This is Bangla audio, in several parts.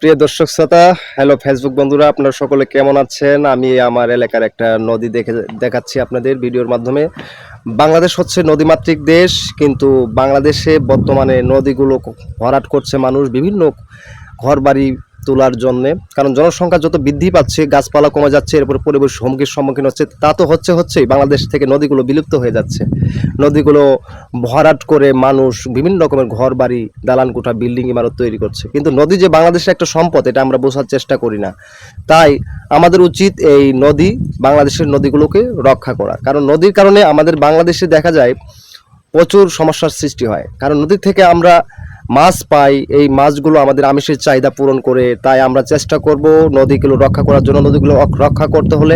প্রিয় দর্শক শ্রোতা, হ্যালো ফেসবুক বন্ধুরা, আপনারা সকলে কেমন আছেন? আমি আমার এলাকার একটা নদী দেখাচ্ছি আপনাদের ভিডিওর মাধ্যমে। বাংলাদেশ হচ্ছে নদীমাতৃক দেশ, কিন্তু বাংলাদেশে বর্তমানে নদীগুলো ভরাট করছে মানুষ বিভিন্ন ঘরবাড়ি তোলার জন্যে। কারণ জনসংখ্যা যত বৃদ্ধি পাচ্ছে, গাছপালা কমে যাচ্ছে, এরপর পরিবেশ হুমকির সম্মুখীন হচ্ছে, তা তো হচ্ছেই বাংলাদেশ থেকে নদীগুলো বিলুপ্ত হয়ে যাচ্ছে। নদীগুলো ভরাট করে মানুষ বিভিন্ন রকমের ঘরবাড়ি, দালানকোঠা, বিল্ডিং ইমারত তৈরি করছে। কিন্তু নদী যে বাংলাদেশের একটা সম্পদ, এটা আমরা বোঝার চেষ্টা করি না। তাই আমাদের উচিত এই নদী, বাংলাদেশের নদীগুলোকে রক্ষা করা। কারণ নদীর কারণে আমাদের বাংলাদেশে দেখা যায় প্রচুর সমস্যার সৃষ্টি হয়। কারণ নদী থেকে আমরা মাছ পাই, এই মাছগুলো আমাদের আমিষের চাহিদা পূরণ করে। তাই আমরা চেষ্টা করব নদীগুলো রক্ষা করার জন্য। নদীগুলো রক্ষা করতে হলে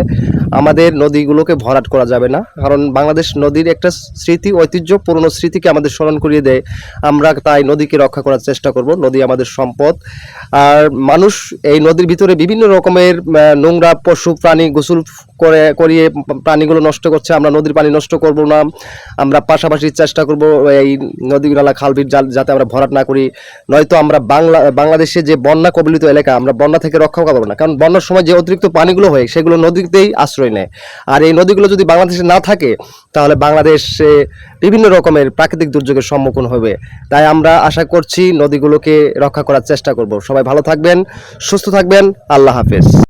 আমাদের নদীগুলোকে ভরাট করা যাবে না। কারণ বাংলাদেশ নদীর একটা স্মৃতি, ঐতিহ্য, পুরনো স্মৃতিকে আমাদের স্মরণ করিয়ে দেয়। আমরা তাই নদীকে রক্ষা করার চেষ্টা করব। নদী আমাদের সম্পদ। আর মানুষ এই নদীর ভিতরে বিভিন্ন রকমের নোংরা পশু প্রাণী গোসল করিয়ে প্রাণীগুলো নষ্ট করছে। আমরা নদীর পানি নষ্ট করব না। আমরা পাশাপাশি চেষ্টা করব এই নদী নালা খালবিল যাতে আমরা ভরাট না করি। নয়তো আমরা বাংলাদেশে যে বন্যা কবলিত এলাকা, আমরা বন্যা থেকে রক্ষা পাবো না। কারণ বন্যার সময় যে অতিরিক্ত পানিগুলো হয়, সেগুলো নদীতেই আশ্রয় নেয়। আর এই নদীগুলো যদি বাংলাদেশে না থাকে, তাহলে বাংলাদেশে বিভিন্ন রকমের প্রাকৃতিক দুর্যোগের সম্মুখীন হবে। তাই আমরা আশা করছি নদীগুলোকে রক্ষা করার চেষ্টা করব। সবাই ভালো থাকবেন, সুস্থ থাকবেন। আল্লাহ হাফেজ।